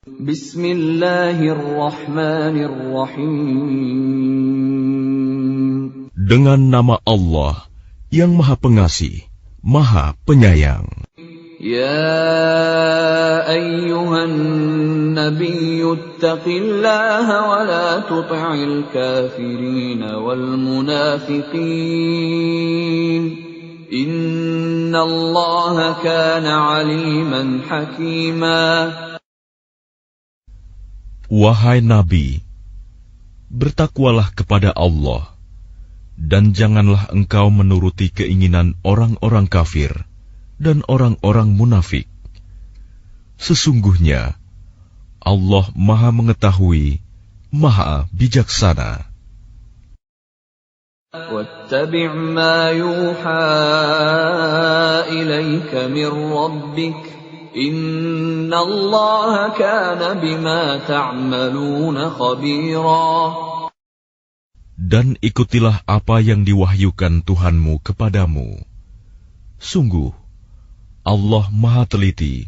Bismillahirrahmanirrahim. Dengan nama Allah yang Maha Pengasih, Maha Penyayang. Ya ayyuhan nabiyyu ittaqillaha wa la tuti'il kafirin wal munafiqin. Innallaha kana 'aliman hakima. Wahai Nabi, bertakwalah kepada Allah, dan janganlah engkau menuruti keinginan orang-orang kafir dan orang-orang munafik. Sesungguhnya, Allah Maha Mengetahui, Maha Bijaksana. وَاتَّبِعْ مَا يُوحَى إِلَيْكَ مِنْ رَبِّكَ Inna Allah kana bima ta'maluna khabira. Dan ikutilah apa yang diwahyukan Tuhanmu kepadamu. Sungguh, Allah Maha Teliti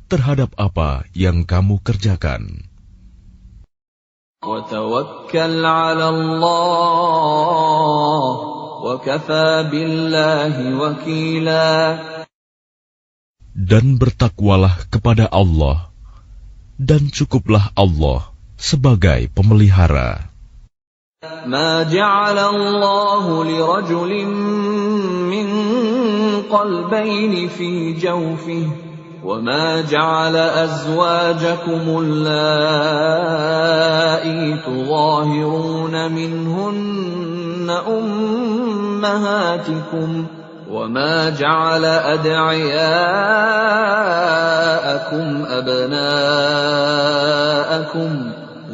terhadap apa yang kamu kerjakan. Wa tawakkal 'ala Allah wa kafa billahi wakila. Dan bertakwalah kepada Allah, dan cukuplah Allah sebagai pemelihara. Ma ja'ala Allahu li rajulin min qalbayni fi jawfihi, wa ma ja'ala azwajakum allati tudhahiruna minhunna ummahatikum. وَمَا جَعَلَ أَدْعِيَاءَكُمْ أَبْنَاءَكُمْ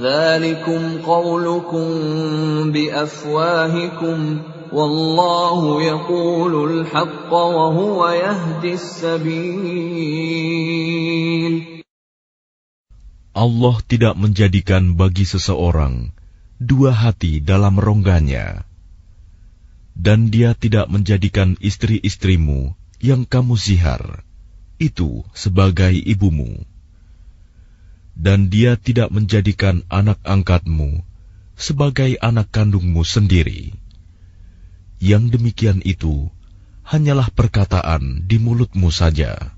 ذَلِكُمْ قَوْلُكُمْ بِأَفْوَاهِكُمْ وَاللَّهُ يَقُولُ الْحَقَّ وَهُوَ يَهْدِي السَّبِيلَ. Allah tidak menjadikan bagi seseorang dua hati dalam rongganya. Dan Dia tidak menjadikan istri-istrimu yang kamu zihar itu sebagai ibumu. Dan Dia tidak menjadikan anak angkatmu sebagai anak kandungmu sendiri. Yang demikian itu hanyalah perkataan di mulutmu saja.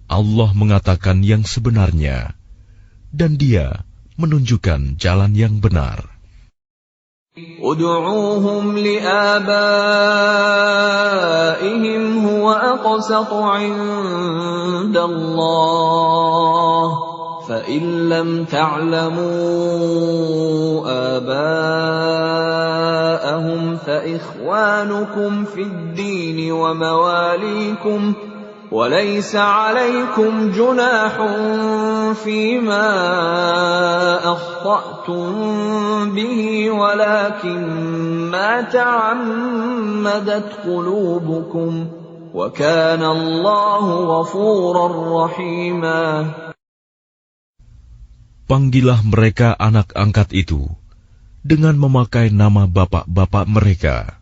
Allah mengatakan yang sebenarnya, dan Dia menunjukkan jalan yang benar. Ud'uuhum li'abaihim huwa aqsatu 'inda Allah fa in lam ta'lamu abaahum fa ikhwanukum fid din wa mawalikum وليس عليكم جناح فيما أخطأتم به ولكن ما تعمدت قلوبكم وكان الله غفورا رحيما. Panggillah mereka anak angkat itu dengan memakai nama bapak-bapak mereka.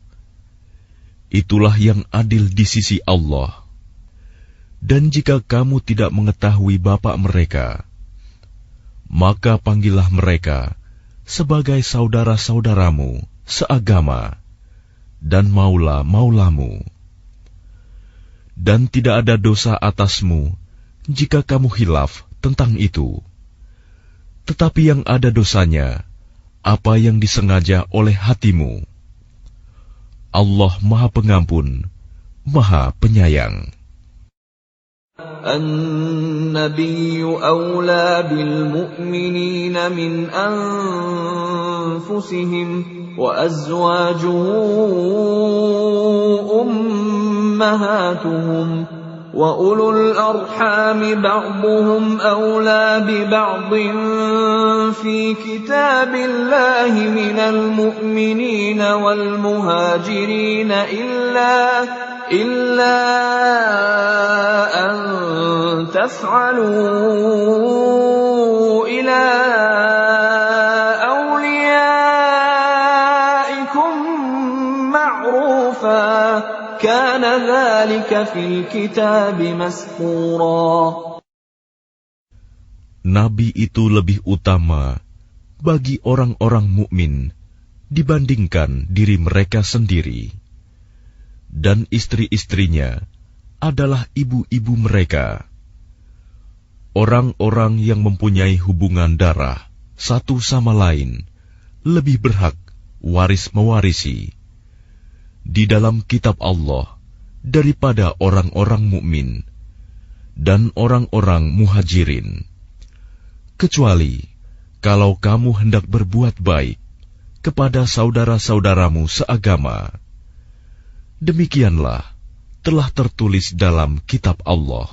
Itulah yang adil di sisi Allah. Dan jika kamu tidak mengetahui bapak mereka, maka panggillah mereka sebagai saudara-saudaramu seagama dan maula-maulamu. Dan tidak ada dosa atasmu jika kamu khilaf tentang itu. Tetapi yang ada dosanya, apa yang disengaja oleh hatimu. Allah Maha Pengampun, Maha Penyayang. النبي أولى بالمؤمنين من أنفسهم وأزواجه أمهاتهم وأولو الأرحام بعضهم أولى ببعض في كتاب الله من المؤمنين والمهاجرين إلا أن تفعلوا إلى أوليائكم معروفا كان ذلك في الكتاب مسطورا. Nabi itu lebih utama bagi orang-orang mukmin dibandingkan diri mereka sendiri, dan istri-istrinya adalah ibu-ibu mereka. Orang-orang yang mempunyai hubungan darah satu sama lain lebih berhak waris-mewarisi di dalam kitab Allah daripada orang-orang mukmin dan orang-orang muhajirin, kecuali kalau kamu hendak berbuat baik kepada saudara-saudaramu seagama. Demikianlah telah tertulis dalam kitab Allah.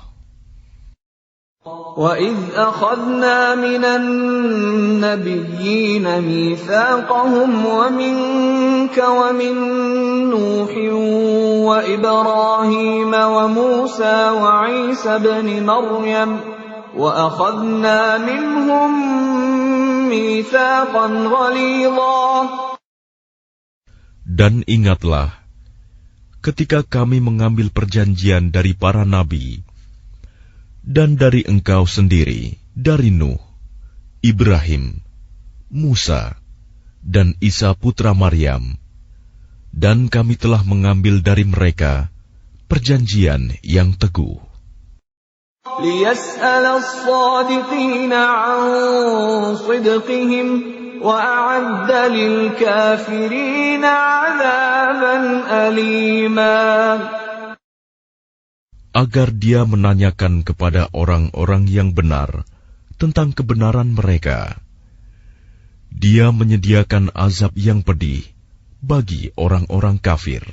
وَإِذْ أَخَذْنَا مِنَ النَّبِيِّينَ مِيثَاقَهُمْ وَمِنكَ وَمِن نُّوحٍ وَإِبْرَاهِيمَ وَمُوسَى وَعِيسَى ابْنِ مَرْيَمَ وَأَخَذْنَا مِنْهُم مِّيثَاقًا غَلِيظًا. Dan ingatlah ketika kami mengambil perjanjian dari para nabi dan dari engkau sendiri, dari Nuh, Ibrahim, Musa, dan Isa putra Maryam, dan kami telah mengambil dari mereka perjanjian yang teguh. لِيَسْأَلَ الصَّادِقِينَ عَنْ صِدْقِهِمْ وَأَعَدَّ لِلْكَافِرِينَ عَذَابًا أَلِيمًا. Agar dia menanyakan kepada orang-orang yang benar tentang kebenaran mereka. Dia menyediakan azab yang pedih bagi orang-orang kafir.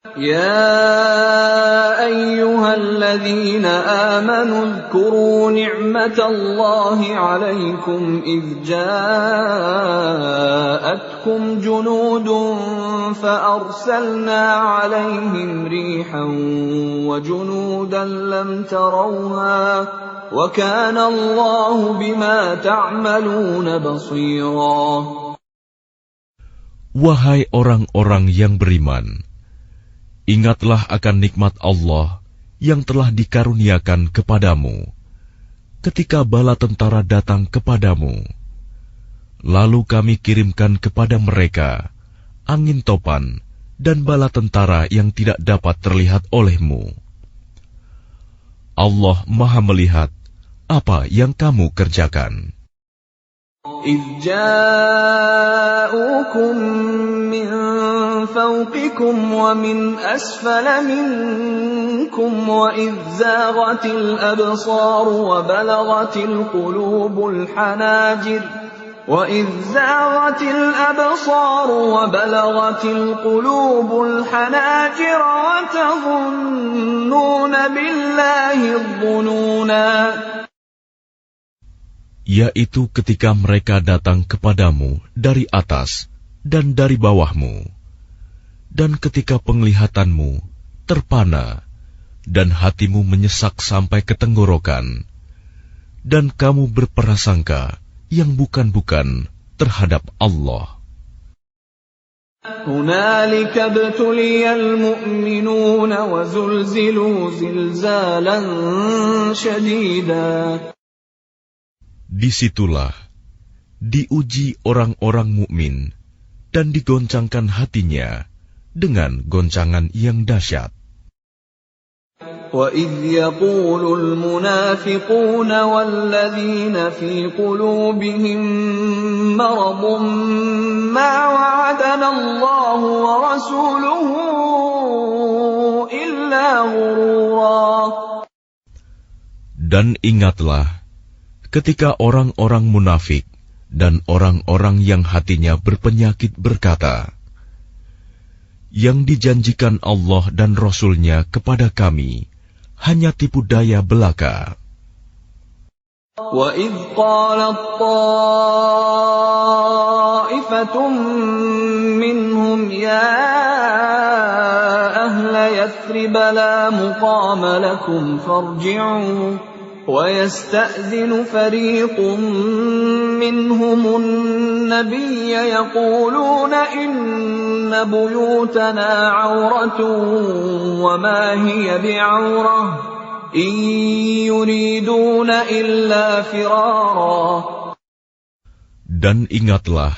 يَا أَيُّهَا الَّذِينَ آمَنُوا اذْكُرُوا نِعْمَةَ اللَّهِ عَلَيْكُمْ إِذْ جَاءَتْكُمْ جُنُودٌ فَأَرْسَلْنَا عَلَيْهِمْ رِيحًا وَجُنُودًا لَّمْ تَرَوْهَا وَكَانَ اللَّهُ بِمَا تَعْمَلُونَ بَصِيرًا. Wahai orang-orang yang beriman, ingatlah akan nikmat Allah yang telah dikaruniakan kepadamu ketika bala tentara datang kepadamu. Lalu kami kirimkan kepada mereka angin topan dan bala tentara yang tidak dapat terlihat olehmu. Allah Maha melihat apa yang kamu kerjakan. إِذْ جَاءُوكُم مِّن فَوْقِكُمْ وَمِنْ أَسْفَلَ مِنكُمْ وَإِذْ زَاغَتِ الْأَبْصَارُ وَبَلَغَتِ الْقُلُوبُ الْحَنَاجِرَ وَتَظُنُّونَ بِاللَّهِ الظُّنُونَا. Yaitu ketika mereka datang kepadamu dari atas dan dari bawahmu, dan ketika penglihatanmu terpana dan hatimu menyesak sampai ke tenggorokan, dan kamu berprasangka yang bukan-bukan terhadap Allah. هُنَالِكَ ابْتُلِيَ الْمُؤْمِنُونَ وَزُلْزِلُوا زِلْزَالًا شَدِيدًا. Disitulah diuji orang-orang mukmin dan digoncangkan hatinya dengan goncangan yang dahsyat. وَإِذْ يَقُولُ الْمُنَافِقُونَ وَالَّذِينَ فِي قُلُوبِهِم مَّرَضٌ مَّا وَعَدَنَا اللَّهُ وَرَسُولُهُ إِلَّا غُرُورًا. Dan ingatlah ketika orang-orang munafik dan orang-orang yang hatinya berpenyakit berkata, yang dijanjikan Allah dan Rasul-Nya kepada kami hanya tipu daya belaka. وَإِذْ قَالَتْ طَائِفَةٌ مِّنْهُمْ يَا أَهْلَ يَثْرِبَ لَا مُقَامَ لَكُمْ فَارْجِعُوا وَيَسْتَأْذِنُ فَرِيقٌ مِّنْهُمُ النَّبِيَّ يَقُولُونَ إِنَّ بُيُوتَنَا عَوْرَةٌ وَمَا هِيَ بِعَوْرَةٍ إن يريدون إلا فرارا. Dan ingatlah,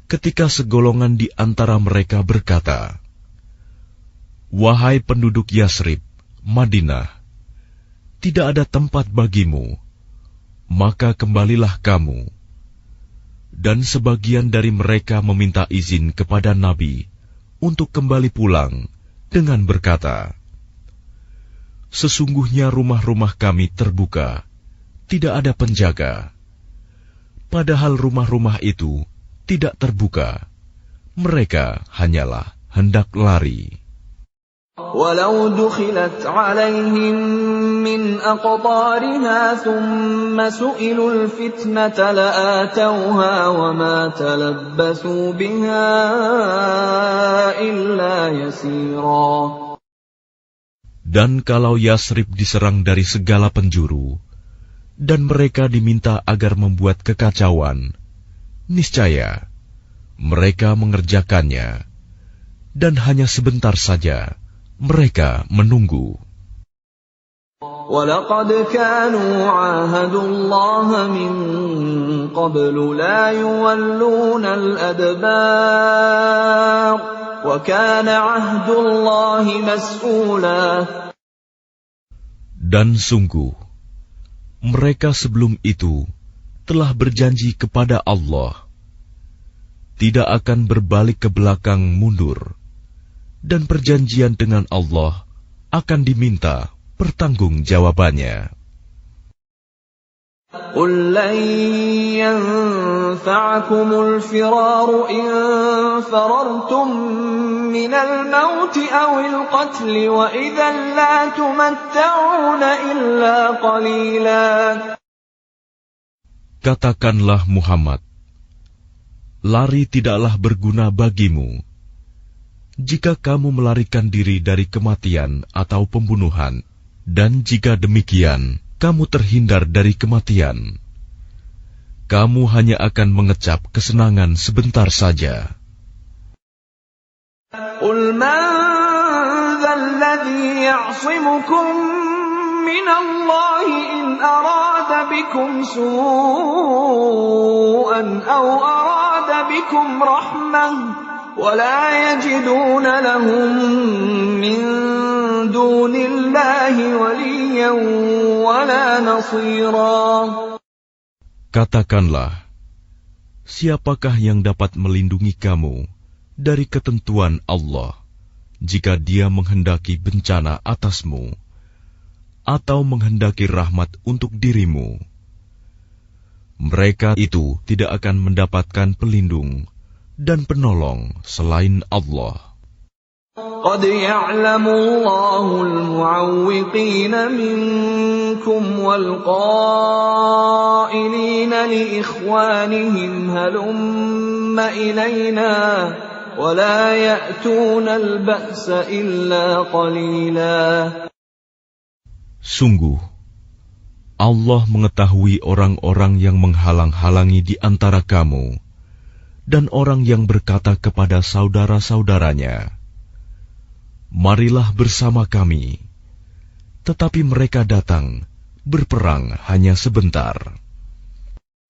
ketika segolongan di antara mereka berkata, "Wahai penduduk Yasrib, Madinah, tidak ada tempat bagimu, maka kembalilah kamu." Dan sebagian dari mereka meminta izin kepada Nabi untuk kembali pulang dengan berkata, "Sesungguhnya rumah-rumah kami terbuka, tidak ada penjaga." Padahal rumah-rumah itu tidak terbuka, mereka hanyalah hendak lari. وَلَوْ دُخِلَتْ عَلَيْهِمْ مِنْ أَقْطَارِهَا ثُمَّ سُئِلُوا الْفِتْنَةَ لَآتَوْهَا وَمَا تَلَبَّثُوا بِهَا إِلَّا يَسِيرًا. Dan kalau Yasrib diserang dari segala penjuru, dan mereka diminta agar membuat kekacauan, niscaya mereka mengerjakannya, dan hanya sebentar saja mereka menunggu. وَلَقَدْ كَانُوا عَاهَدُوا اللَّهَ مِنْ قَبْلُ لَا يُوَلُّونَ الْأَدْبَارَ وَكَانَ عَهْدُ اللَّهِ مَسْئُولًا. Dan sungguh, mereka sebelum itu telah berjanji kepada Allah, tidak akan berbalik ke belakang mundur, dan perjanjian dengan Allah akan diminta pertanggungjawabannya. قُلْ لَنْ يَنْفَعَكُمُ الْفِرَارُ إِنْ فَرَرْتُمْ مِنَ الْمَوْتِ أَوِ الْقَتْلِ وَإِذًا لَا تُمَتَّعُونَ إِلَّا قَلِيلًا. Katakanlah Muhammad, lari tidaklah berguna bagimu. Jika kamu melarikan diri dari kematian atau pembunuhan, dan jika demikian, kamu terhindar dari kematian, kamu hanya akan mengecap kesenangan sebentar saja. قُلْ مَنْ ذَا الَّذِي يَعْصِمُكُمْ مِنَ اللَّهِ إِنْ أَرَادَ بِكُمْ سُوءًا أَوْ أَرَادَ بِكُمْ رَحْمَةً وَلَا يَجِدُونَ لَهُم مِّن دُونِ اللَّهِ وَلِيًّا وَلَا نَصِيرًا. Katakanlah, siapakah yang dapat melindungi kamu dari ketentuan Allah jika Dia menghendaki bencana atasmu atau menghendaki rahmat untuk dirimu? Mereka itu tidak akan mendapatkan pelindung dan penolong selain Allah. قَدْ يَعْلَمُ اللَّهُ الْمُعَوِّقِينَ مِنكُمْ وَالْقَائِلِينَ لِإِخْوَانِهِمْ هَلُمَّ إِلَيْنَا وَلَا يَأْتُونَ الْبَأْسَ إِلَّا قَلِيلًا. Sungguh, Allah mengetahui orang-orang yang menghalang-halangi di antara kamu, dan orang yang berkata kepada saudara-saudaranya, "Marilah bersama kami," tetapi mereka datang berperang hanya sebentar.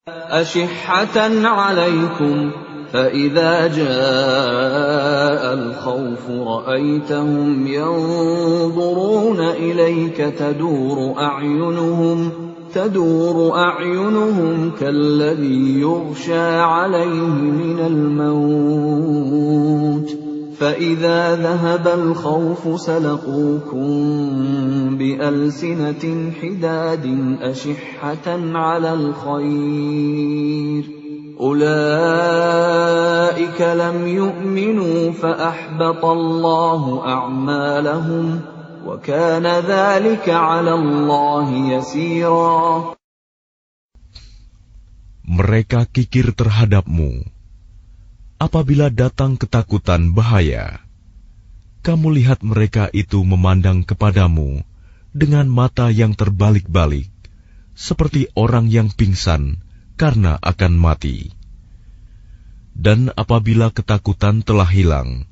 أَشِحَّةً عَلَيْكُمْ فَإِذَا جَاءَ الْخَوْفُ رَأَيْتَهُمْ يَنْظُرُونَ إِلَيْكَ تدور أعينهم كالذي يغشى عليه من الموت فإذا ذهب الخوف سلقوكم بألسنة حداد أشحة على الخير أولئك لم يؤمنوا فأحبط الله أعمالهم وَكَانَ ذَلِكَ عَلَى اللَّهِ يَسِيرًا. Mereka kikir terhadapmu. Apabila datang ketakutan bahaya, kamu lihat mereka itu memandang kepadamu dengan mata yang terbalik-balik, seperti orang yang pingsan karena akan mati. Dan apabila ketakutan telah hilang,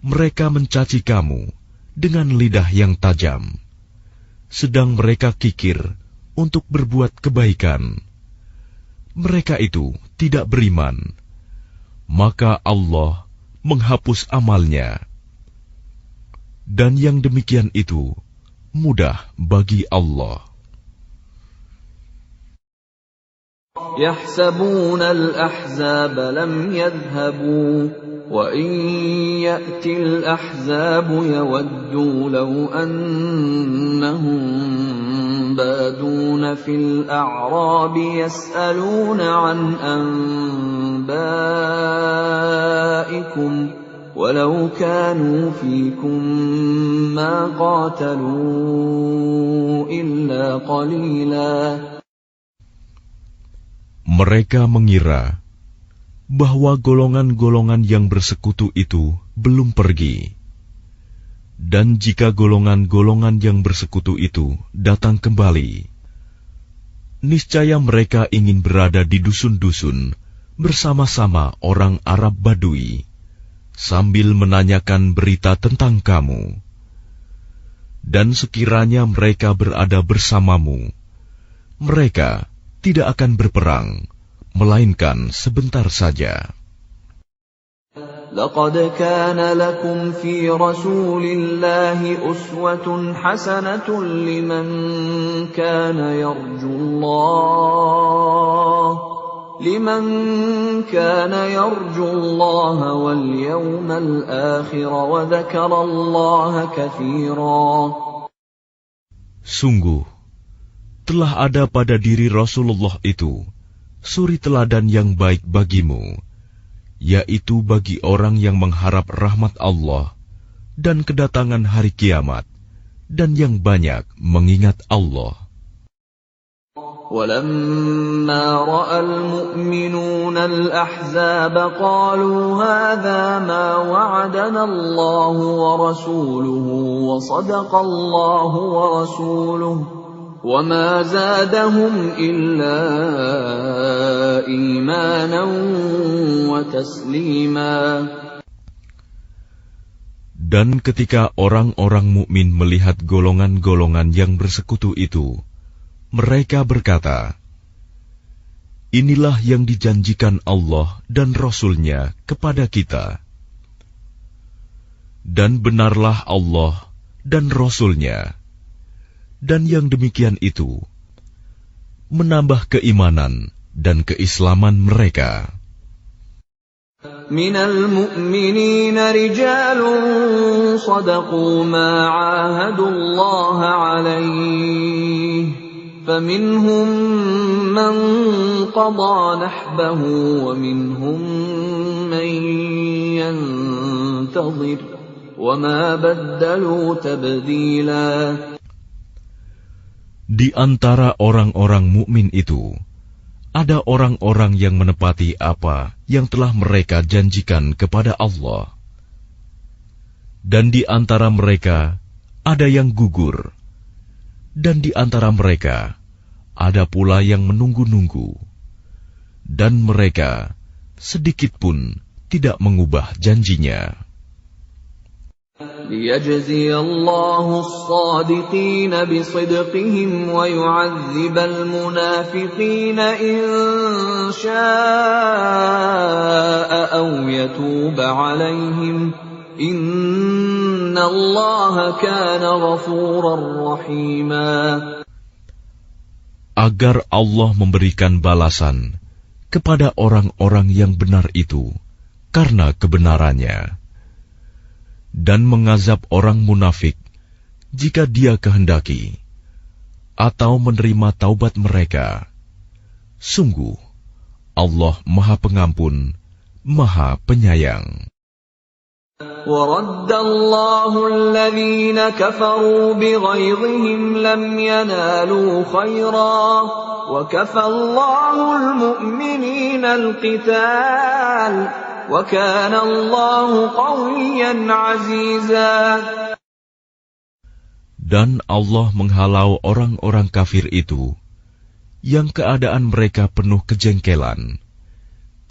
mereka mencaci kamu dengan lidah yang tajam. sedang mereka kikir untuk berbuat kebaikan. Mereka itu tidak beriman, maka Allah menghapus amalnya. Dan yang demikian itu mudah bagi Allah. يحسبون الأحزاب لم يذهبوا وإن يأتي الأحزاب يودوا لو أنهم بادون في الأعراب يسألون عن أنبائكم ولو كانوا فيكم ما قاتلوا إلا قليلا. Mereka mengira bahwa golongan-golongan yang bersekutu itu belum pergi. Dan jika golongan-golongan yang bersekutu itu datang kembali, niscaya mereka ingin berada di dusun-dusun bersama-sama orang Arab Badui, sambil menanyakan berita tentang kamu. Dan sekiranya mereka berada bersamamu, mereka tidak akan berperang, melainkan sebentar saja. لقد كان لكم في رسول الله أسوة حسنة لمن كان يرجو الله واليوم الآخر وذكر الله كثيرا. Sungguh, telah ada pada diri Rasulullah itu suri teladan yang baik bagimu, yaitu bagi orang yang mengharap rahmat Allah dan kedatangan hari kiamat, dan yang banyak mengingat Allah. وَلَمَّا رَأَى الْمُؤْمِنُونَ الْأَحْزَابَ قَالُوا هَذَا مَا وَعَدَنَا اللَّهُ وَرَسُولُهُ وَصَدَقَ اللَّهُ وَرَسُولُهُ وَمَا زَادَهُمْ إِلَّا إِيمَانًا وَتَسْلِيمًا. Dan ketika orang-orang mukmin melihat golongan-golongan yang bersekutu itu, mereka berkata, "Inilah yang dijanjikan Allah dan Rasul-Nya kepada kita." Dan benarlah Allah dan Rasul-Nya. Dan yang demikian itu menambah keimanan dan keislaman mereka. Minal mu'minina rijalun sadaqu ma 'ahadullaha 'alaihi faminhum man qada nahbahu wa minhum man yantazir wa ma baddalu tabdila. Di antara orang-orang mukmin itu, ada orang-orang yang menepati apa yang telah mereka janjikan kepada Allah. Dan di antara mereka ada yang gugur. Dan di antara mereka ada pula yang menunggu-nunggu. Dan mereka sedikit pun tidak mengubah janjinya. لِيَجْزِيَ اللَّهُ الصَّادِقِينَ بِصِدْقِهِمْ وَيُعَذِّبَ الْمُنَافِقِينَ إِن شَاءَ أَوْ يَتُوبَ عَلَيْهِمْ إِنَّ اللَّهَ كَانَ غَفُورًا رَّحِيمًا. Agar Allah memberikan balasan kepada orang-orang yang benar itu karena kebenarannya, dan mengazab orang munafik jika Dia kehendaki, atau menerima taubat mereka. Sungguh, Allah Maha Pengampun, Maha Penyayang. وَرَدَّ اللَّهُ الَّذِينَ كَفَرُوا بِغَيْظِهِمْ لَمْ يَنَالُوا خَيْرًا وَكَفَى اللَّهُ الْمُؤْمِنِينَ الْقِتَالَ وَكَانَ اللَّهُ قَوِيًّا عَزِيزًا. Dan Allah menghalau orang-orang kafir itu, yang keadaan mereka penuh kejengkelan,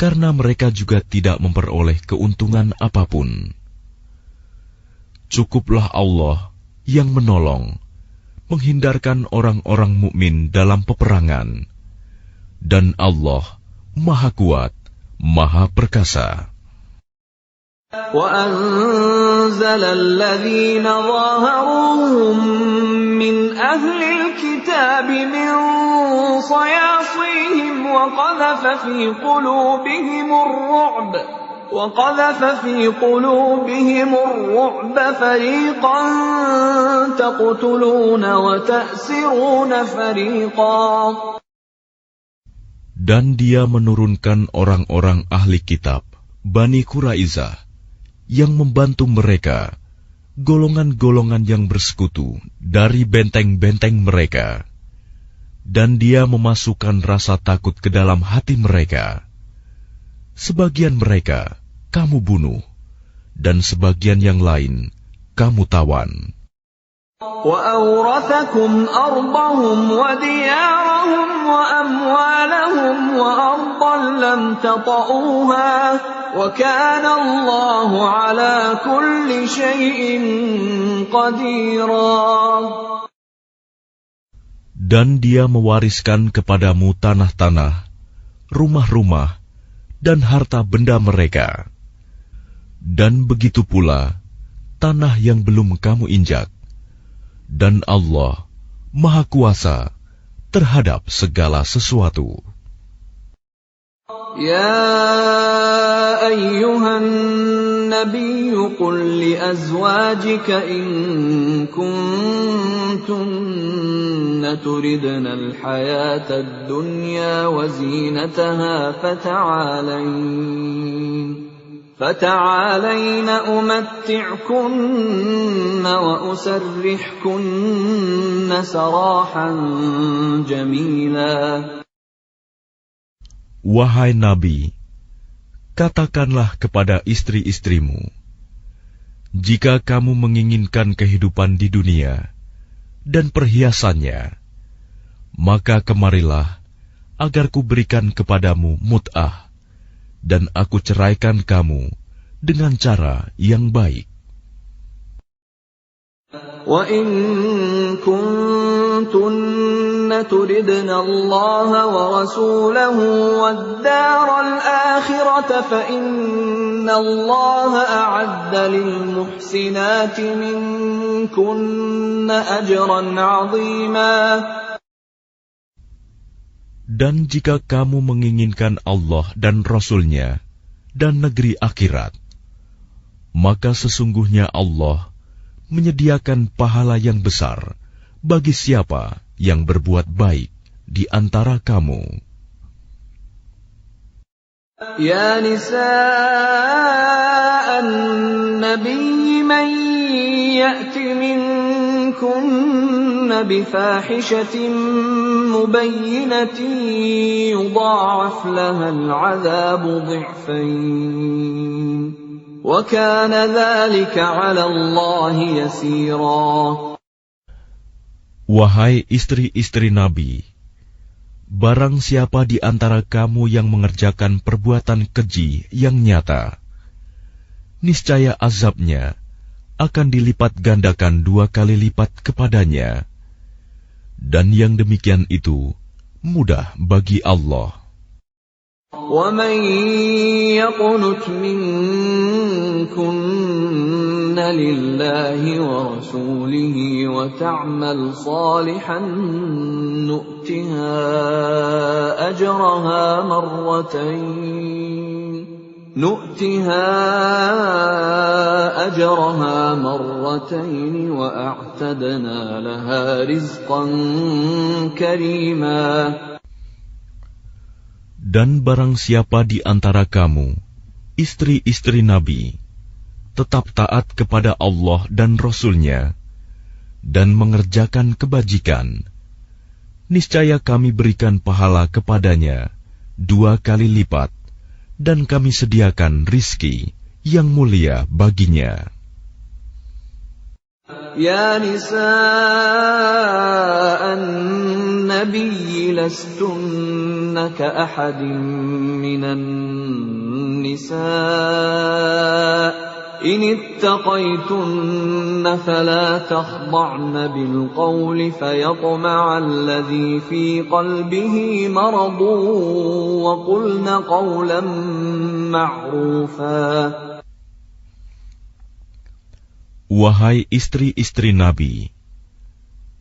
karena mereka juga tidak memperoleh keuntungan apapun. Cukuplah Allah yang menolong, menghindarkan orang-orang mukmin dalam peperangan. Dan Allah Maha Kuat, Maha Perkasa. وَأَنزَلَ الَّذِينَ ظَاهَرُوهُم مِّنْ أَهْلِ الْكِتَابِ مِنْ صَيَاصِيهِمْ وَقَذَفَ فِي قُلُوبِهِمُ الرُّعْبَ فَرِيقًا تَقْتُلُونَ وَتَأْسِرُونَ فَرِيقًا. Dan Dia menurunkan orang-orang ahli kitab, Bani Quraizah, yang membantu mereka, golongan-golongan yang bersekutu dari benteng-benteng mereka. Dan Dia memasukkan rasa takut ke dalam hati mereka. Sebagian mereka kamu bunuh, dan sebagian yang lain kamu tawan. وَأَوْرَثَكُمْ أَرْضَهُمْ وَدِيَارَهُمْ وَأَمْوَالَهُمْ وَأَرْضًا لَّمْ تَطَئُوهَا وَكَانَ اللَّهُ عَلَى كُلِّ شَيْءٍ قَدِيرًا. Dan Dia mewariskan kepadamu tanah-tanah, rumah-rumah, dan harta benda mereka. Dan begitu pula tanah yang belum kamu injak. Dan Allah Maha Kuasa terhadap segala sesuatu. يا أيها النبي قل لأزواجك إن كنتن تردن الحياة الدنيا وزينتها فتعالين أمتعكن وأسرحكن سراحا جميلا. Wahai Nabi, katakanlah kepada istri-istrimu, jika kamu menginginkan kehidupan di dunia dan perhiasannya, maka kemarilah agar kuberikan kepadamu mut'ah, dan aku ceraikan kamu dengan cara yang baik. وَإِن كُنتُنَّ تُرِدْنَ اللَّهَ وَرَسُولَهُ وَالدَّارَ الْآخِرَةَ فَإِنَّ اللَّهَ أَعَدَّ لِلْمُحْسِنَاتِ مِنكُنَّ أَجْرًا عَظِيمًا. Dan jika kamu menginginkan Allah dan Rasul-Nya dan negeri akhirat, maka sesungguhnya Allah menyediakan pahala yang besar bagi siapa yang berbuat baik di antara kamu. Ya nisa'an nabiyyi man ya'ti minkunna bifahishatin mubayyinatin yudha'af laha al'adhabu dhi'fayn. وَكَانَ ذَلِكَ عَلَى اللَّهِ يَسِيرًا. Wahai istri-istri Nabi, barang siapa di antara kamu yang mengerjakan perbuatan keji yang nyata, niscaya azabnya akan dilipat gandakan 2 kali lipat kepadanya, dan yang demikian itu mudah bagi Allah. وَمَن يَقْنُتْ مِنكُنَّ لِلَّهِ وَرَسُولِهِ وَتَعْمَلْ صَالِحًا نُؤْتِهَا أَجْرَهَا مرتين وَأَعْتَدْنَا لَهَا رِزْقًا كَرِيمًا. Dan barang siapa di antara kamu, istri-istri Nabi, tetap taat kepada Allah dan Rasul-Nya, dan mengerjakan kebajikan, niscaya kami berikan pahala kepadanya 2 kali lipat, dan kami sediakan rizki yang mulia baginya. Ya nisa'an nabiyyi lastunna ka'ahadin minan nisa' إن اتقيتن فلا تخضعن بالقول فيطمع الذي في قلبه مرض وقلن قولا معروفا. Wahai istri-istri Nabi,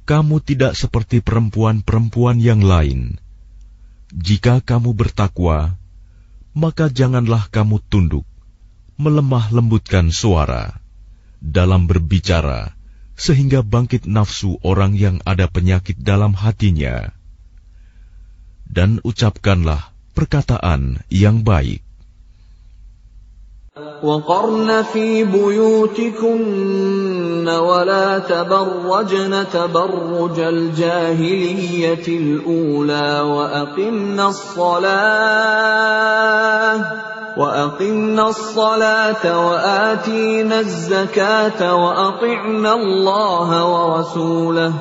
kamu tidak seperti perempuan-perempuan yang lain. Jika kamu bertakwa, maka janganlah kamu tunduk, melemah lembutkan suara dalam berbicara, sehingga bangkit nafsu orang yang ada penyakit dalam hatinya. Dan ucapkanlah perkataan yang baik. وَقَرْنَ فِي بُيُوتِكُنَّ وَلَا تَبَرَّجْنَ تَبَرُّجَ الْجَاهِلِيَّةِ الْأُولَى وَأَقِمْنَ الصَّلَاةَ وَآتِينَ الزَّكَاةَ وَأَطِعْنَ اللَّهَ وَرَسُولَهُ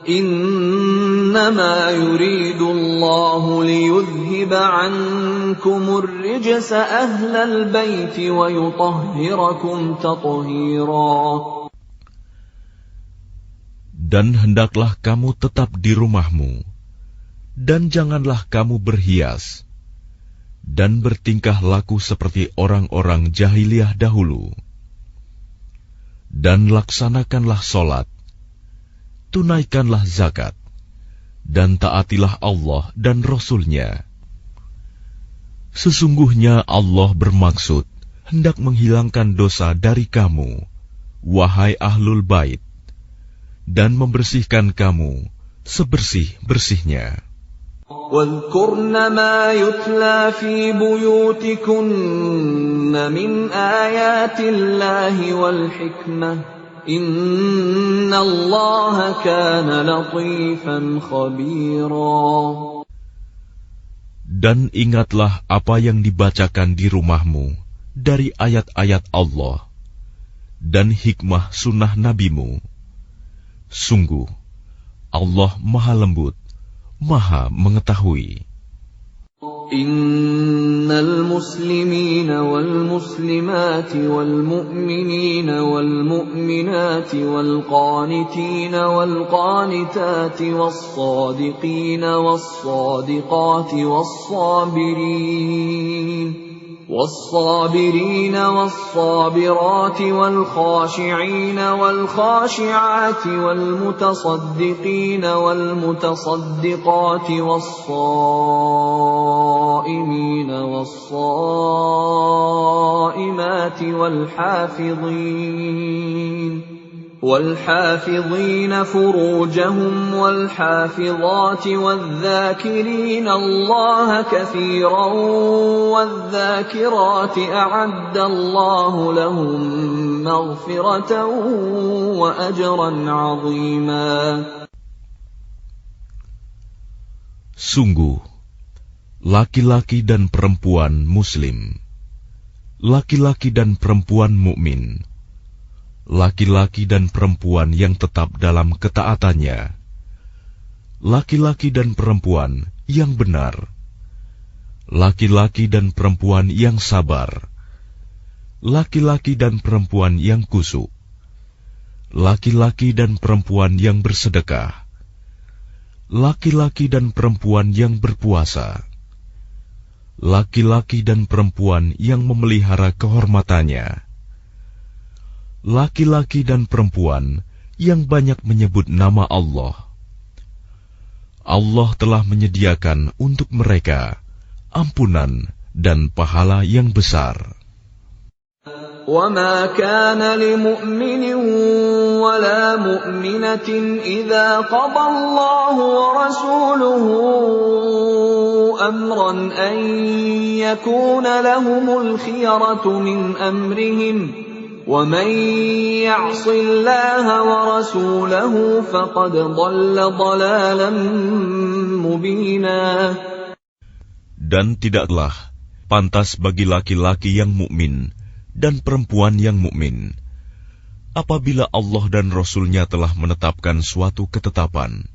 إِنَّمَا يُرِيدُ اللَّهُ لِيُذْهِبَ عَنكُمُ الرِّجْسَ أَهْلَ الْبَيْتِ وَيُطَهِّرَكُمْ تَطْهِيرًا. Dan hendaklah kamu tetap di rumahmu, dan janganlah kamu berhias, dan bertingkah laku seperti orang-orang jahiliyah dahulu. Dan laksanakanlah solat, tunaikanlah zakat, dan taatilah Allah dan Rasul-Nya. Sesungguhnya Allah bermaksud hendak menghilangkan dosa dari kamu, wahai ahlul bait, dan membersihkan kamu sebersih-bersihnya. وَاذْكُرْنَ مَا يُتْلَى فِي بُيُوتِكُنَّ مِنْ آيَاتِ اللَّهِ وَالْحِكْمَةِ إِنَّ اللَّهَ كَانَ لَطِيفًا خَبِيرًا. Dan ingatlah apa yang dibacakan di rumahmu dari ayat-ayat Allah dan hikmah sunnah nabimu. Sungguh, Allah Maha Lembut, Maha Mengetahui. إن المسلمين والمسلمات والمؤمنين والمؤمنات والقانتين والقانتات والصادقين والصادقات والصابرين والصابرات والخاشعين والخاشعات والمتصدقين والمتصدقات والصائمين والصائمات والحافظين فروجهم والحافظات والذاكرين الله كثيرا والذاكرات أعد الله لهم مغفرة وأجرا عظيما. Sungguh, laki-laki dan perempuan muslim, laki-laki dan perempuan mukmin, laki-laki dan perempuan yang tetap dalam ketaatannya, laki-laki dan perempuan yang benar, laki-laki dan perempuan yang sabar, laki-laki dan perempuan yang khusyuk, laki-laki dan perempuan yang bersedekah, laki-laki dan perempuan yang berpuasa, laki-laki dan perempuan yang memelihara kehormatannya, laki-laki dan perempuan yang banyak menyebut nama Allah. Allah telah menyediakan untuk mereka ampunan dan pahala yang besar. وَمَا كَانَ لِمُؤْمِنٍ وَلَا مُؤْمِنَةٍ إِذَا قَضَى اللَّهُ وَرَسُولُهُ أَمْرًا أَن يَكُونَ لَهُمُ الْخِيَرَةُ مِنْ أَمْرِهِمْ وَمَنْ يَعْصِ اللَّهَ وَرَسُولَهُ فَقَدْ ضَلَّ ضَلَالًا مُبِينًا. Dan tidaklah pantas bagi laki-laki yang mukmin dan perempuan yang mukmin apabila Allah dan Rasul-Nya telah menetapkan suatu ketetapan,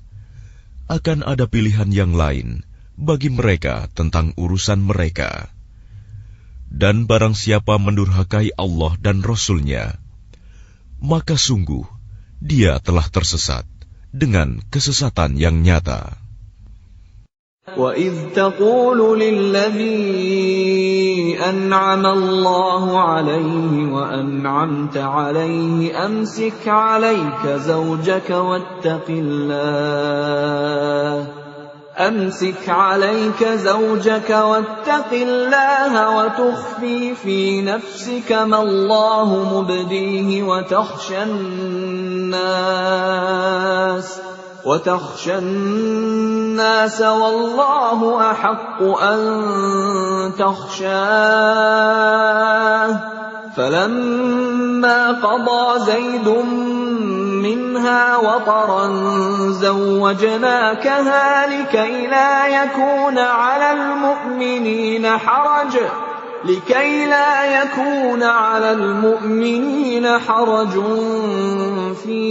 akan ada pilihan yang lain bagi mereka tentang urusan mereka. Dan barang siapa mendurhakai Allah dan Rasul-Nya, maka sungguh dia telah tersesat dengan kesesatan yang nyata. وَإِذْ تَقُولُ لِلَّذِي أَنْعَمَ اللَّهُ عَلَيْهِ وَأَنْعَمْتَ عَلَيْهِ أَمْسِكْ عَلَيْكَ زَوْجَكَ وَاتَّقِ اللَّهَ وَتُخْفِي فِي نَفْسِكَ مَا اللَّهُ مُبْدِيهِ وتخشى الناس والله أحق أن تخشاه فلما قضى زيد منها وطرا زوجناكها لكي لا يكون على المؤمنين حرج في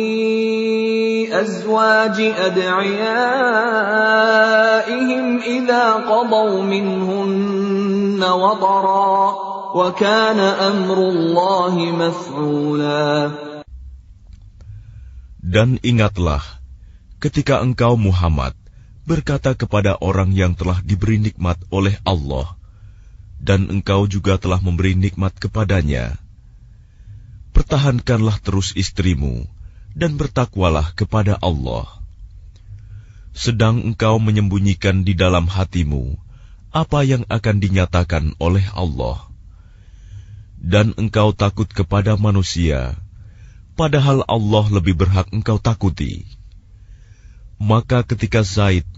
أزواج أدعيائهم إذا قضوا منهن وطرا وكان أمر الله مفعولا. Dan ingatlah ketika engkau Muhammad berkata kepada orang yang telah diberi nikmat oleh Allah, dan engkau juga telah memberi nikmat kepadanya, pertahankanlah terus istrimu dan bertakwalah kepada Allah. Sedang engkau menyembunyikan di dalam hatimu apa yang akan dinyatakan oleh Allah, dan engkau takut kepada manusia, padahal Allah lebih berhak engkau takuti. Maka ketika Zaid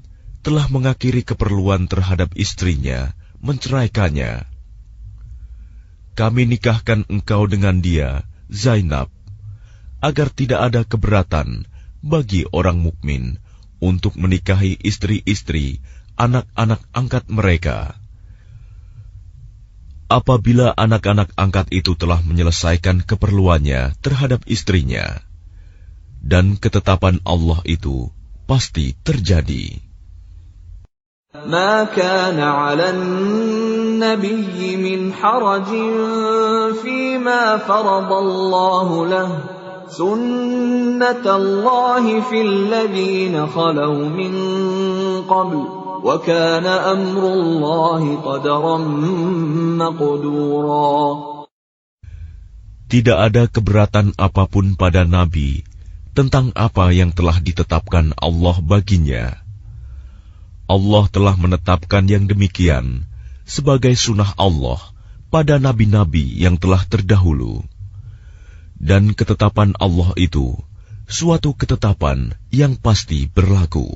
telah mengakhiri keperluan terhadap istrinya, menceraikannya, kami nikahkan engkau dengan dia, Zainab, agar tidak ada keberatan bagi orang mukmin untuk menikahi istri-istri anak-anak angkat mereka. Apabila anak-anak angkat itu telah menyelesaikan keperluannya terhadap istrinya, dan ketetapan Allah itu pasti terjadi. ما كان على النبي من حرج فيما فرض الله له سنة الله في الذين خلوا من قبل وكان أمر الله قدرا مقدورا. Tidak ada keberatan apapun pada Nabi tentang apa yang telah ditetapkan Allah baginya. Allah telah menetapkan yang demikian sebagai sunnah Allah pada nabi-nabi yang telah terdahulu. Dan ketetapan Allah itu suatu ketetapan yang pasti berlaku.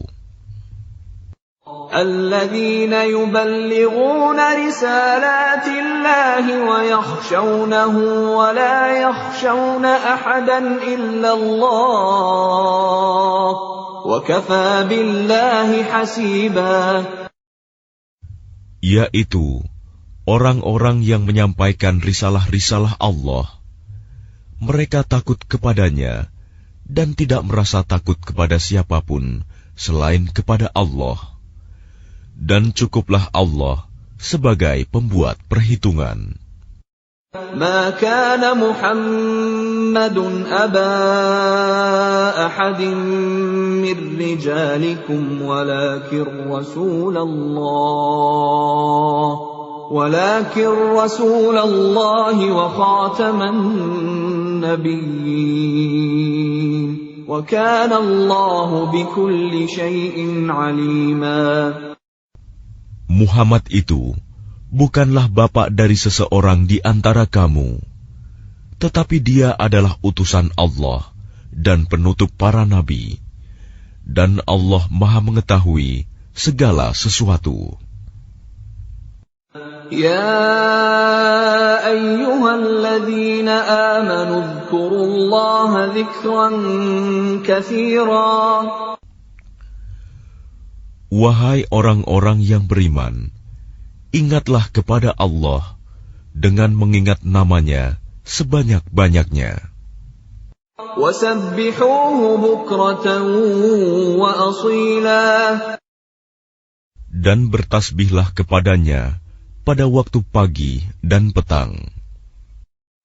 الذين يبلغون رسالات الله ويخشونه ولا يخشون أحدا إلا الله وكفى بالله حسيبا. Yaitu orang-orang yang menyampaikan risalah-risalah Allah. Mereka takut kepadanya dan tidak merasa takut kepada siapapun selain kepada Allah. Dan cukuplah Allah sebagai pembuat perhitungan. ما كان محمد أبا أحد من رجالكم ولكن رسول الله وخاتم النبيين وكان الله بكل شيء عليما. Muhammad itu bukanlah bapak dari seseorang di antara kamu, tetapi dia adalah utusan Allah dan penutup para nabi, dan Allah Maha mengetahui segala sesuatu. Ya ayyuhalladzina amanu dzkurullaha dzikran katsira. Wahai orang-orang yang beriman, ingatlah kepada Allah dengan mengingat namanya sebanyak-banyaknya. Wasabbihuhu bukratan wa asila. Dan bertasbihlah kepadanya pada waktu pagi dan petang.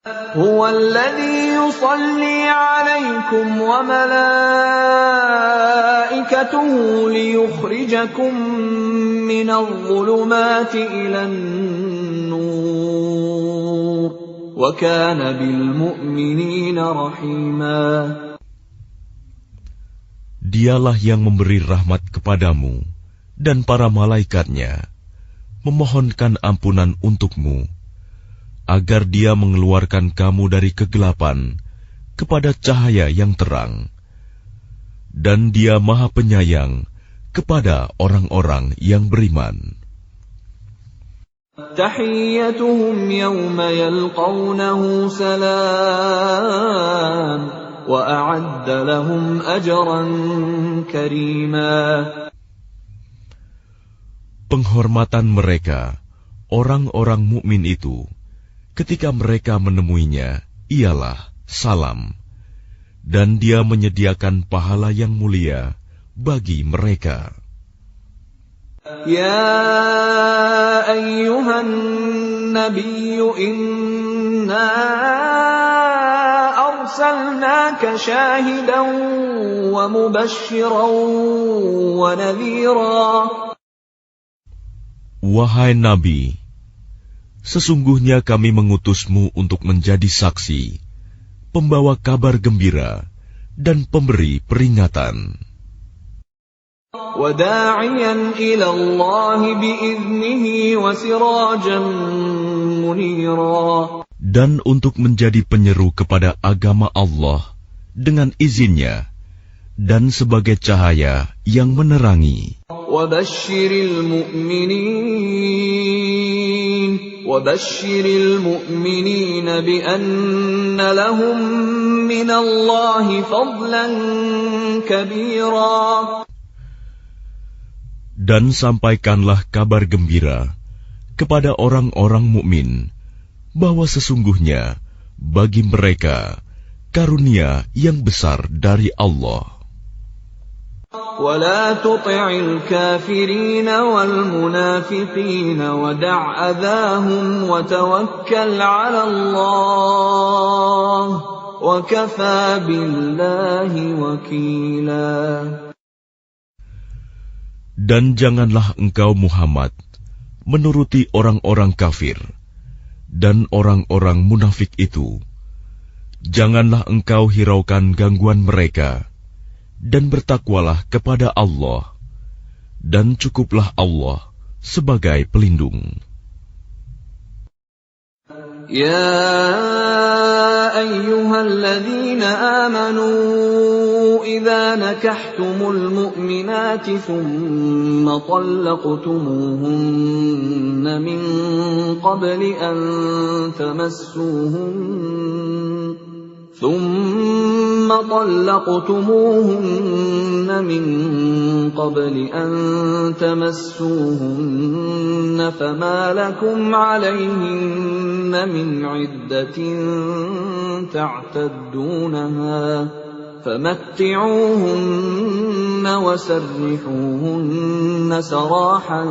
هو الذي يصلي عليكم وملائكته ليخرجكم من الظلمات إلى النور وكان بالمؤمنين رحيما. Dialah yang memberi rahmat kepadamu dan para malaikatnya, memohonkan ampunan untukmu, agar Dia mengeluarkan kamu dari kegelapan kepada cahaya yang terang. Dan Dia Maha Penyayang kepada orang-orang yang beriman. تحيتهم يوم يلقونه سلام وأعد لهم أجرا كريما. Penghormatan mereka, orang-orang mukmin itu, ketika mereka menemuinya, ialah salam, dan Dia menyediakan pahala yang mulia bagi mereka. Ya ayyuhan nabiyyu inna arsalnaka syahidan wa mubasysyiran wa nadhira. Wahai Nabi, sesungguhnya kami mengutusmu untuk menjadi saksi, pembawa kabar gembira, dan pemberi peringatan. وَدَاعِيًا إِلَى اللَّهِ بِإِذْنِهِ وَسِرَاجًا مُنِيرًا. Dan untuk menjadi penyeru kepada agama Allah dengan izinnya, dan sebagai cahaya yang menerangi. وَبَشِّرِ الْمُؤْمِنِينَ بِأَنَّ لَهُم مِّنَ اللَّهِ فَضْلًا كَبِيرًا. Dan sampaikanlah kabar gembira kepada orang-orang mukmin bahwa sesungguhnya bagi mereka karunia yang besar dari Allah. وَلَا تُطِعِ الْكَافِرِينَ وَالْمُنَافِقِينَ وَدَعْ أَذَاهُمْ وَتَوَكَّلْ عَلَى اللَّهِ وَكَفَى بِاللَّهِ وَكِيلًا. Dan janganlah engkau Muhammad menuruti orang-orang kafir dan orang-orang munafik itu. Janganlah engkau hiraukan gangguan mereka, dan bertakwalah kepada Allah, dan cukuplah Allah sebagai pelindung. يا أيها الذين آمنوا إذا نكحتم المؤمنات ثم طلقتموهن من قبل أن تمسوهن فما لكم عليهن من عدة تعتدونها فمتعوهن وسرحوهن سراحا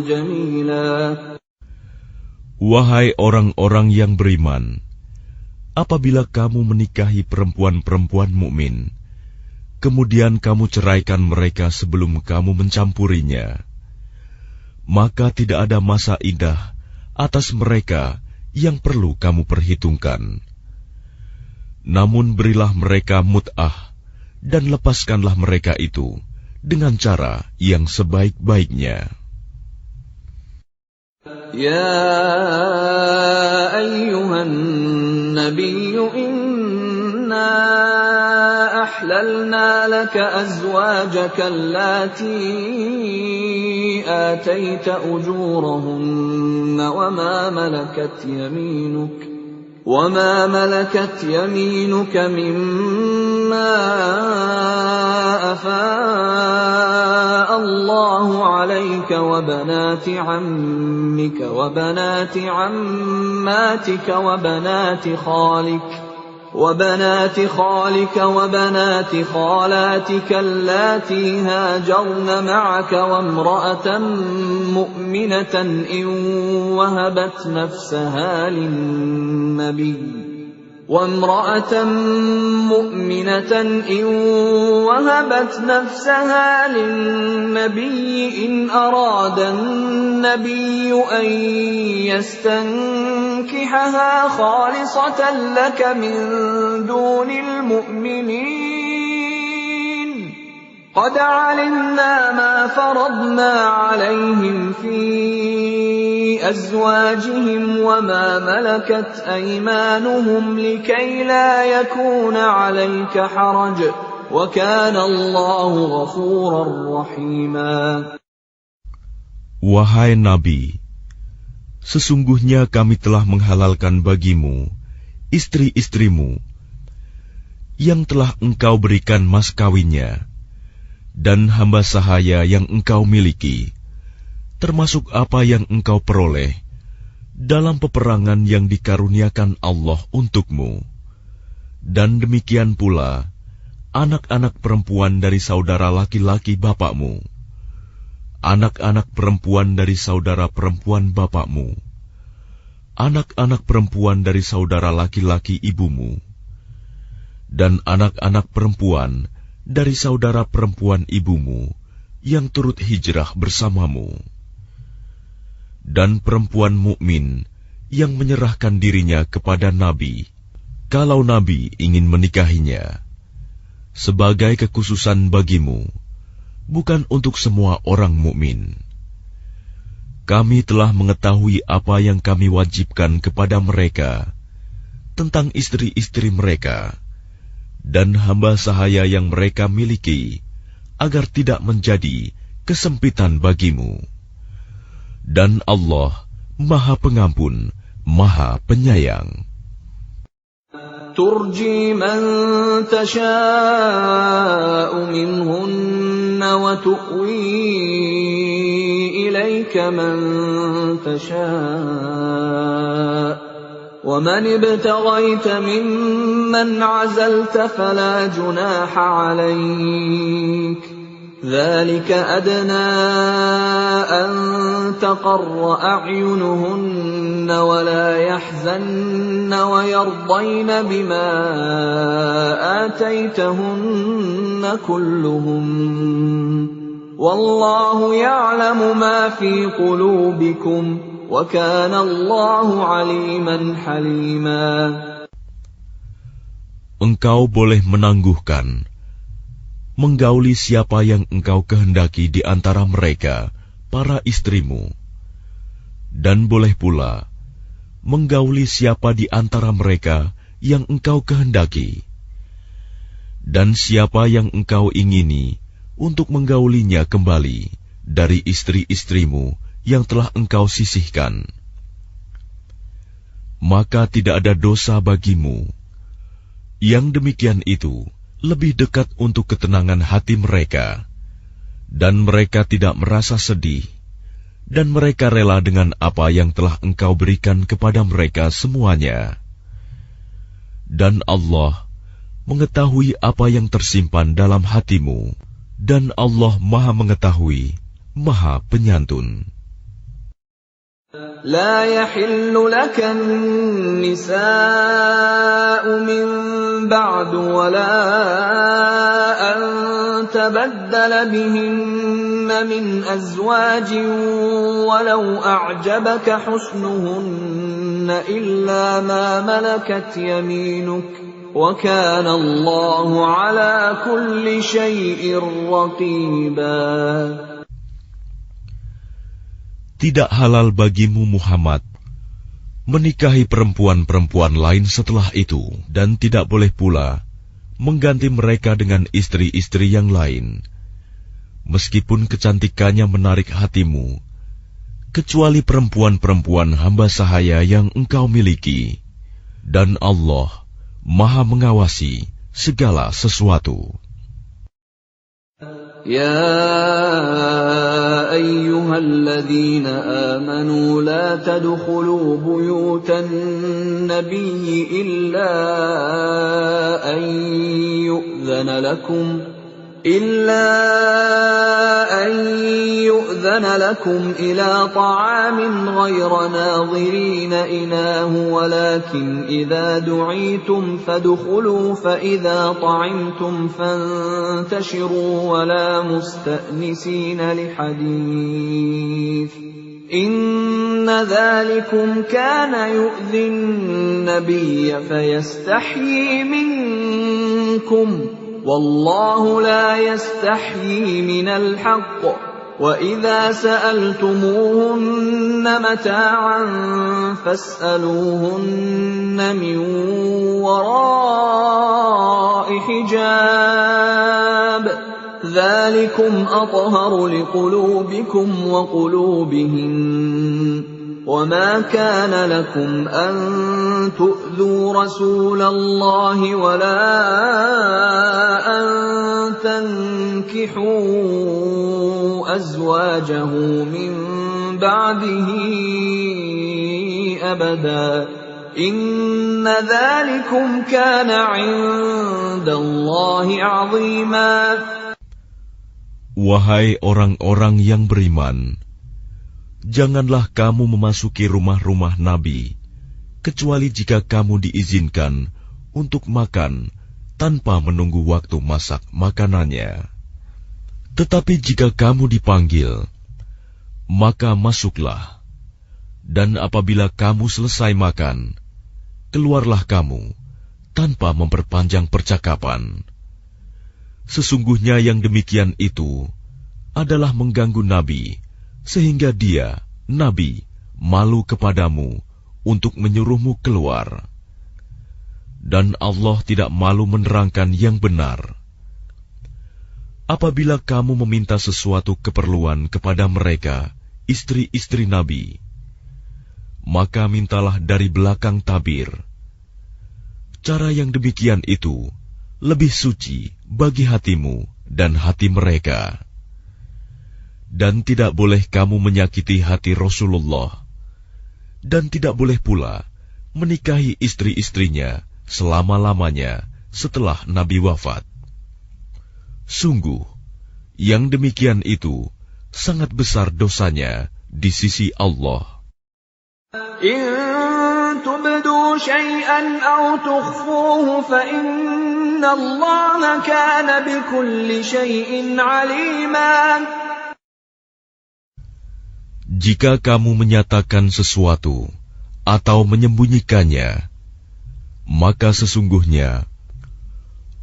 جميلا. Wahai orang-orang yang beriman, apabila kamu menikahi perempuan-perempuan mukmin, kemudian kamu ceraikan mereka sebelum kamu mencampurinya, maka tidak ada masa iddah atas mereka yang perlu kamu perhitungkan. Namun berilah mereka mut'ah dan lepaskanlah mereka itu dengan cara yang sebaik-baiknya. Ya ayyuhan nabiyyu inna ahlalna laka azwajaka allati atayta ujurahunna وما ملكت يمينك مما أفاء الله عليك وبنات عمك وبنات عماتك وبنات خالك وبنات خالك وبنات خالاتك اللاتي هاجرن معك وامرأة مؤمنة إن وهبت نفسها للنبي إن أراد النبي أن يستنكحها خالصة لك من دون المؤمنين قد علمنا ما فرضنا عليهم في أزواجهم وما ملكت أيمانهم لكي لا يكون عليك حرج وكان الله غفورا رحيما. Wahai Nabi, sesungguhnya kami telah menghalalkan bagimu istri-istrimu yang telah engkau berikan mas kawinnya dan hamba sahaya yang engkau miliki, termasuk apa yang engkau peroleh dalam peperangan yang dikaruniakan Allah untukmu, dan demikian pula anak-anak perempuan dari saudara laki-laki bapakmu, anak-anak perempuan dari saudara perempuan bapakmu, anak-anak perempuan dari saudara laki-laki ibumu, dan anak-anak perempuan dari saudara perempuan ibumu yang turut hijrah bersamamu, dan perempuan mukmin yang menyerahkan dirinya kepada Nabi, kalau Nabi ingin menikahinya, sebagai kekhususan bagimu, bukan untuk semua orang mukmin. Kami telah mengetahui apa yang kami wajibkan kepada mereka tentang istri-istri mereka dan hamba sahaya yang mereka miliki, agar tidak menjadi kesempitan bagimu. Dan Allah Maha Pengampun, Maha Penyayang. ترجي من تشاء منهن وتؤوي إليك من تشاء ومن ابتغيت ممن عزلت فلا جناح عليك ذلك أدنى أن تقر أعينهن ولا يحزن ويرضين بما آتيتهن كلهم والله يعلم ما في قلوبكم وكان الله عليما حليما. Engkau boleh menangguhkan menggauli siapa yang engkau kehendaki di antara mereka, para istrimu, dan boleh pula menggauli siapa di antara mereka yang engkau kehendaki, dan siapa yang engkau ingini untuk menggaulinya kembali dari istri-istrimu yang telah engkau sisihkan. Maka tidak ada dosa bagimu. Yang demikian itu lebih dekat untuk ketenangan hati mereka, dan mereka tidak merasa sedih, dan mereka rela dengan apa yang telah engkau berikan kepada mereka semuanya. Dan Allah mengetahui apa yang tersimpan dalam hatimu, dan Allah Maha Mengetahui, Maha Penyantun. لا يحل لك النساء من بعد ولا أن تبدل بهن من أزواج ولو أعجبك حسنهن إلا ما ملكت يمينك وكان الله على كل شيء رقيبا. Tidak halal bagimu Muhammad menikahi perempuan-perempuan lain setelah itu, dan tidak boleh pula mengganti mereka dengan istri-istri yang lain, meskipun kecantikannya menarik hatimu, kecuali perempuan-perempuan hamba sahaya yang engkau miliki, dan Allah Maha mengawasi segala sesuatu. يا أيها الذين آمنوا لا تدخلوا بيوت النبي إلا أن يؤذن لكم إلى طعام غير ناظرين إناه ولكن إذا دعيتم فادخلوا فإذا طعمتم فانتشروا ولا مستأنسين لحديث إن ذلكم كان يؤذي النبي فيستحيي منكم والله لا يستحيي من الحق وإذا سألتموهن متاعا فاسألوهن من وراء حجاب ذلكم أطهر لقلوبكم وقلوبهن وما كان لكم أن تؤذوا رسول الله ولا أن تنكحوا أزواجه من بعده أبدا إن ذلكم كان عند الله عظيما. Wahai orang-orang yang beriman, janganlah kamu memasuki rumah-rumah Nabi, kecuali jika kamu diizinkan untuk makan tanpa menunggu waktu masak makanannya. Tetapi jika kamu dipanggil, maka masuklah, dan apabila kamu selesai makan, keluarlah kamu tanpa memperpanjang percakapan. Sesungguhnya yang demikian itu adalah mengganggu Nabi, sehingga dia, Nabi, malu kepadamu untuk menyuruhmu keluar. Dan Allah tidak malu menerangkan yang benar. Apabila kamu meminta sesuatu keperluan kepada mereka, istri-istri Nabi, maka mintalah dari belakang tabir. Cara yang demikian itu lebih suci bagi hatimu dan hati mereka. Dan tidak boleh kamu menyakiti hati Rasulullah, dan tidak boleh pula menikahi istri-istrinya selama-lamanya setelah Nabi wafat. Sungguh, yang demikian itu sangat besar dosanya di sisi Allah. إن تبدوا شيئا أو تخفوه فإن الله كان بكل شيء عليما. Jika kamu menyatakan sesuatu atau menyembunyikannya, maka sesungguhnya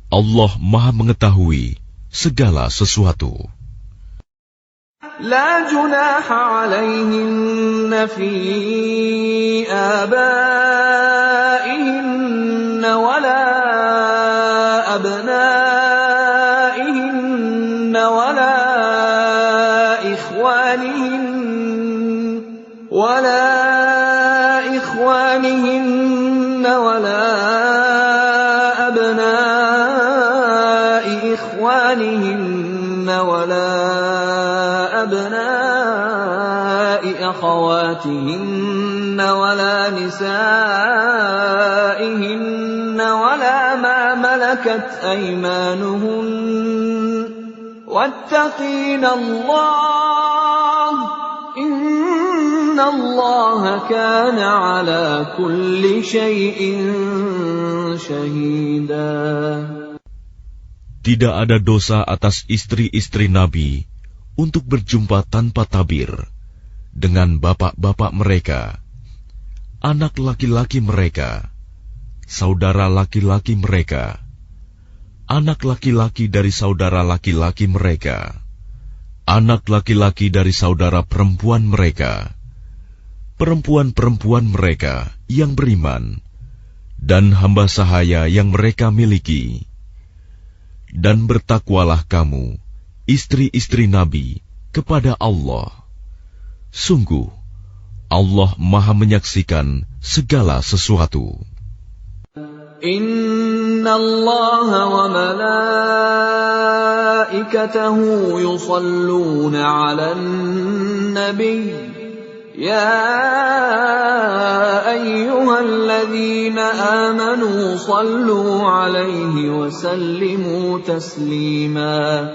Allah Maha mengetahui segala sesuatu. لا جناح عليهن في آبائهن ولا أبنائهن ولا إخوانهن ولا أبناء إخوانهن ولا أبناء أخواتهن ولا نسائهن ولا ما ملكت أيمانهن واتقين الله إن الله كان على كل شيء شهيدا. Tidak ada dosa atas istri-istri Nabi untuk berjumpa tanpa tabir dengan bapak-bapak mereka, anak laki-laki mereka, saudara laki-laki mereka, anak laki-laki dari saudara laki-laki mereka, anak laki-laki dari saudara perempuan mereka, perempuan-perempuan mereka yang beriman, dan hamba sahaya yang mereka miliki. Dan bertakwalah kamu, istri-istri Nabi, kepada Allah. Sungguh, Allah Maha menyaksikan segala sesuatu. Innallaha wa malaikatahu yusalluna 'alan nabiy. Ya ayyuhalladzina amanu sallu 'alaihi wa sallimu taslima.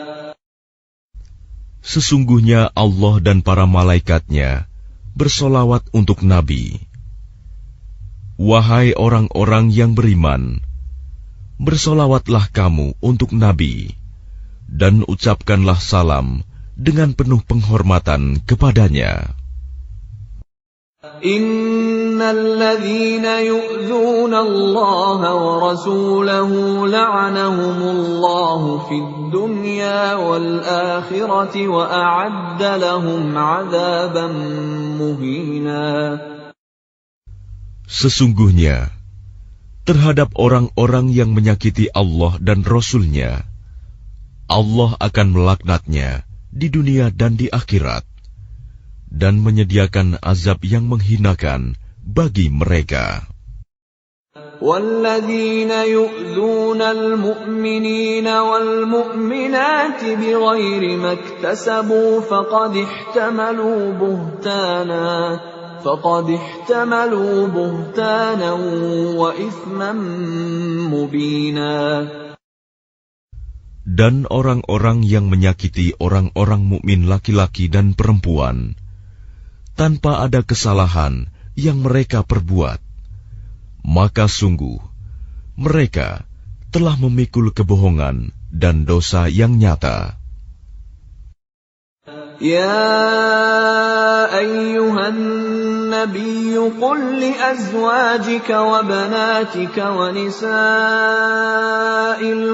Sesungguhnya Allah dan para malaikatnya bersolawat untuk Nabi. Wahai orang-orang yang beriman, bersolawatlah kamu untuk Nabi, dan ucapkanlah salam dengan penuh penghormatan kepadanya. Innalladzina yu'dzuna Allah wa rasulahu la'anahumullahu fid dunya wal akhirati wa a'adda lahum 'adzaban muhina. Sesungguhnya, terhadap orang-orang yang menyakiti Allah dan Rasul-Nya, Allah akan melaknatnya di dunia dan di akhirat, dan menyediakan azab yang menghinakan bagi mereka. وَالَّذِينَ يُؤْذُونَ الْمُؤْمِنِينَ وَالْمُؤْمِنَاتِ بِغَيْرِ مَا اكْتَسَبُوا فَقَدِ احْتَمَلُوا بُهْتَانًا وَإِثْمًا مُبِينًا. Dan orang-orang yang menyakiti orang-orang mukmin laki-laki dan perempuan tanpa ada kesalahan yang mereka perbuat, maka sungguh mereka telah memikul kebohongan dan dosa yang nyata. Ya ayyuhan nabiyyu qul li azwajika wa banatika wa nisa'il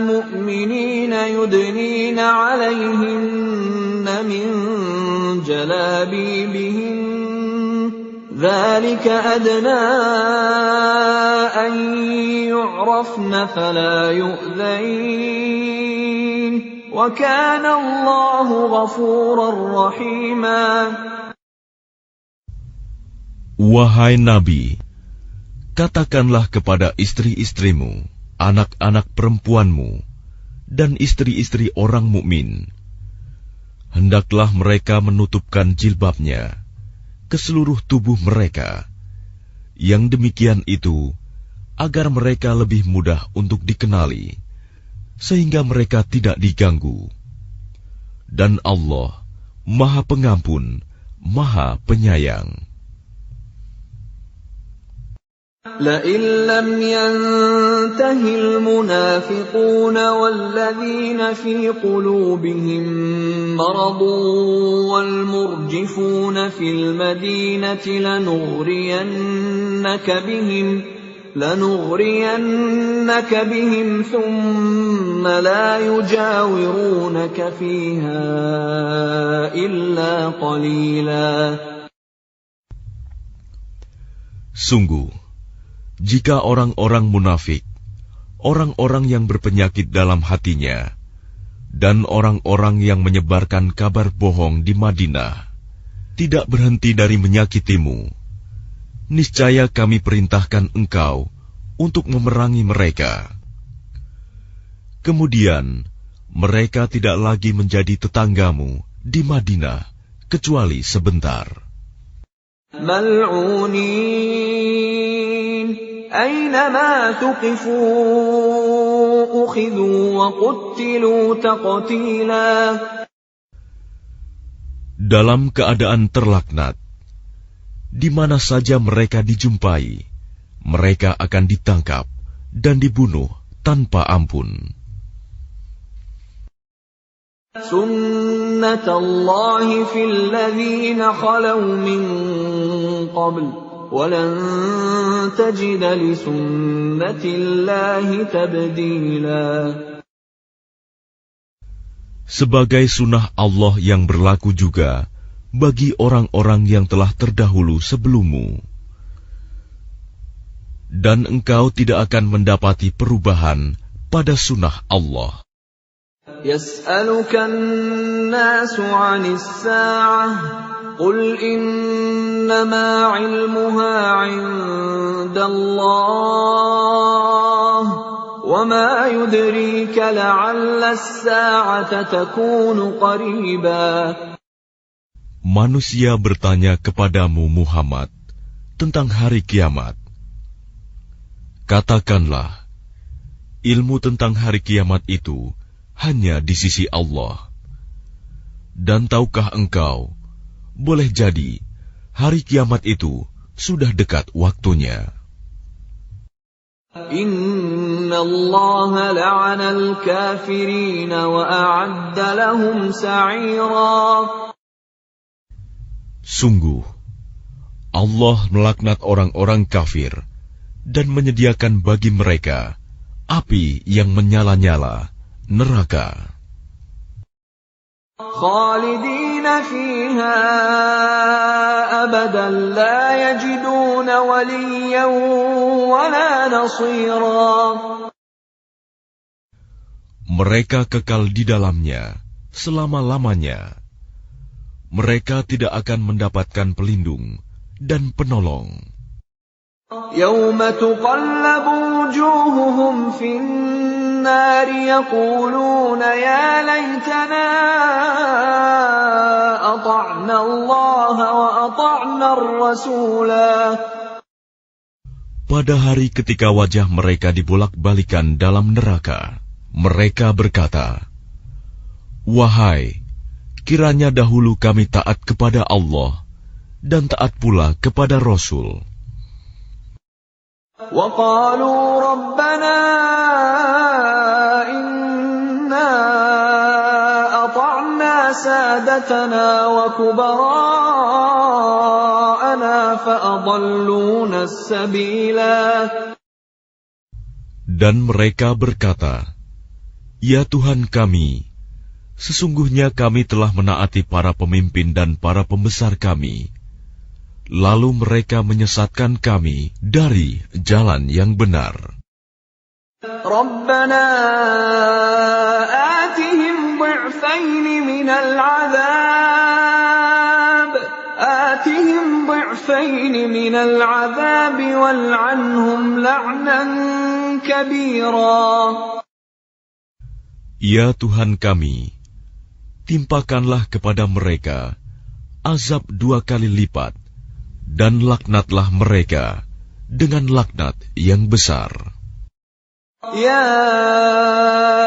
mu'minina yudnina 'alayhinna min jalabibihin dhalika adna an yu'rafna fala yu'dhain wa kana Allahu ghafurar rahima. Wahai Nabi, katakanlah kepada istri-istrimu, anak-anak perempuanmu, dan istri-istri orang mukmin, hendaklah mereka menutupkan jilbabnya ke seluruh tubuh mereka. Yang demikian itu agar mereka lebih mudah untuk dikenali, sehingga mereka tidak diganggu. Dan Allah Maha Pengampun, Maha Penyayang. لئن لم ينته المنافقون والذين في قلوبهم مرض والمرجفون في المدينة لنغرينك بهم ثم لا يجاورونك فيها إلا قليلا. Sungguh, jika orang-orang munafik, orang-orang yang berpenyakit dalam hatinya, dan orang-orang yang menyebarkan kabar bohong di Madinah, tidak berhenti dari menyakitimu, niscaya kami perintahkan engkau untuk memerangi mereka. Kemudian, mereka tidak lagi menjadi tetanggamu di Madinah, kecuali sebentar. Mal'unin أينما ثقفوا أخذوا وقتلوا تقتيلا. Dalam keadaan terlaknat, di mana saja mereka dijumpai, mereka akan ditangkap dan dibunuh tanpa ampun. Sunnatullahi fil ladzina khalau min qabl. وَلَن تَجِدَ لِسُنَّةِ اللَّهِ تَبْدِيلًا. Sebagai sunnah Allah yang berlaku juga bagi orang-orang yang telah terdahulu sebelummu. Dan engkau tidak akan mendapati perubahan pada sunnah Allah. Yas'aluka an-nasu 'anis saa'ah قل إنما علمها عند الله وَمَا يُدْرِيكَ لَعَلَّ السَّاعَةَ تَكُونُ قَرِيبًا. Manusia bertanya kepadamu Muhammad tentang hari kiamat. Katakanlah, ilmu tentang hari kiamat itu hanya di sisi Allah. Dan tahukah engkau, boleh jadi hari kiamat itu sudah dekat waktunya. Inna Allah la'ana al-kafirin wa a'adda lahum sa'ira. Sungguh, Allah melaknat orang-orang kafir dan menyediakan bagi mereka api yang menyala-nyala, neraka. Khalidina fiha abadan la yajiduna waliyan wala nasira. Mereka kekal di dalamnya selama-lamanya. Mereka tidak akan mendapatkan pelindung dan penolong. Yawma tuqallabu wujuhuhum fin النار يقولون يا ليتنا أطعنا الله وأطعنا الرسولا. Pada hari ketika wajah mereka dibolak-balikan dalam neraka, mereka berkata, "Wahai, kiranya dahulu kami taat kepada Allah dan taat pula kepada Rasul." وَقَالُوا رَبَّنَا إِنَّا أَطَعْنَا سَادَتَنَا وَكُبَرَاءَنَا فَأَضَلُّونَا السَّبِيلَا. Dan mereka berkata, "Ya Tuhan kami, sesungguhnya kami telah menaati para pemimpin dan para pembesar kami. Lalu mereka menyesatkan kami dari jalan yang benar. Rabbana atihim ضعفين من العذاب والعنهم لعنا كبيرا. Ya Tuhan kami, timpakanlah kepada mereka azab 2 kali lipat, dan laknatlah mereka dengan laknat yang besar. Ya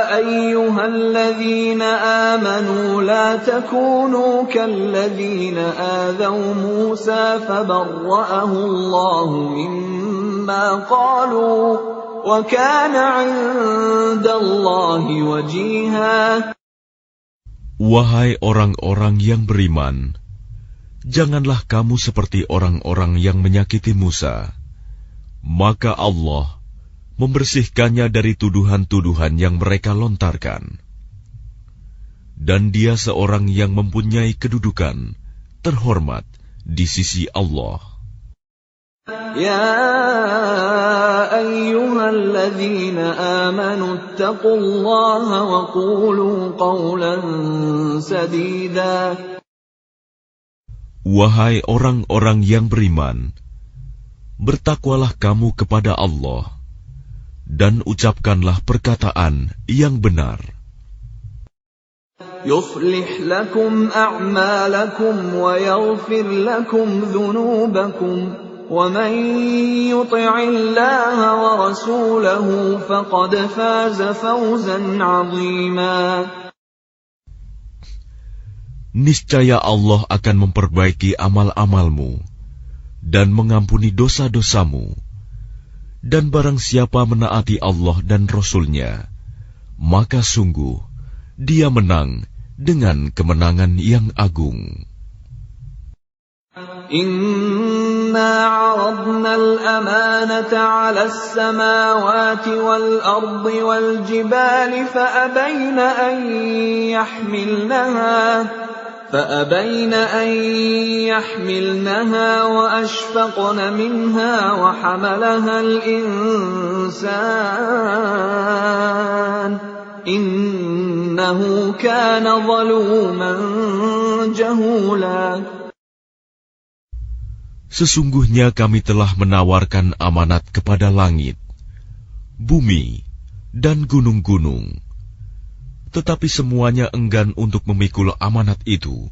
ayyuhalladzina amanu la takunu kalladzina adaw Musa fabarra'ahu Allahu mimma qalu wa kana 'indallahi wajiha. Wahai orang-orang yang beriman, janganlah kamu seperti orang-orang yang menyakiti Musa. Maka Allah membersihkannya dari tuduhan-tuduhan yang mereka lontarkan. Dan dia seorang yang mempunyai kedudukan terhormat di sisi Allah. Ya ayyuhalladzina amanu ittaqullaha wa qulu qawlan sadida. Wahai orang-orang yang beriman, bertakwalah kamu kepada Allah, dan ucapkanlah perkataan yang benar. Yuslih lakum a'malakum wa yaghfir lakum dhunubakum, wa man yuti'illaha wa rasulahu faqad faza fawzan 'azima. Niscaya Allah akan memperbaiki amal-amalmu dan mengampuni dosa-dosamu. Dan barang siapa menaati Allah dan Rasul-Nya, maka sungguh dia menang dengan kemenangan yang agung. Inna 'aradna al-amanata 'ala as-samawati wal-ardi wal-jibali فأبين أن يحملنها وأشفقن منها وحملها الإنسان إنه كان ظلوما جهولا. Sesungguhnya kami telah menawarkan amanat kepada langit, bumi, dan gunung-gunung. Tetapi semuanya enggan untuk memikul amanat itu,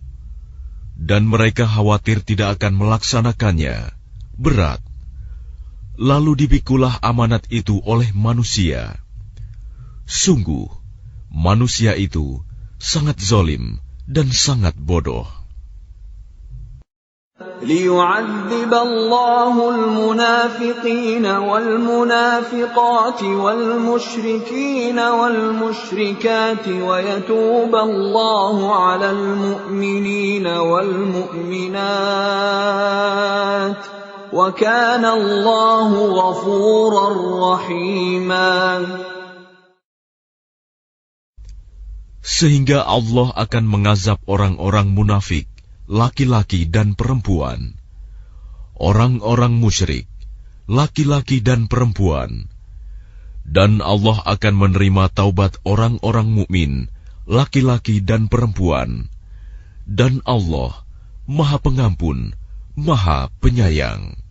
dan mereka khawatir tidak akan melaksanakannya, berat. Lalu dipikulah amanat itu oleh manusia. Sungguh, manusia itu sangat zalim dan sangat bodoh. ليعذب الله المنافقين والمنافقات والمشركين والمشركات ويتوب الله على المؤمنين والمؤمنات وكان الله غفورا رحيما. Sehingga Allah akan mengazab orang-orang munafik, laki-laki dan perempuan, orang-orang musyrik, laki-laki dan perempuan, dan Allah akan menerima taubat orang-orang mukmin, laki-laki dan perempuan, dan Allah Maha Pengampun, Maha Penyayang.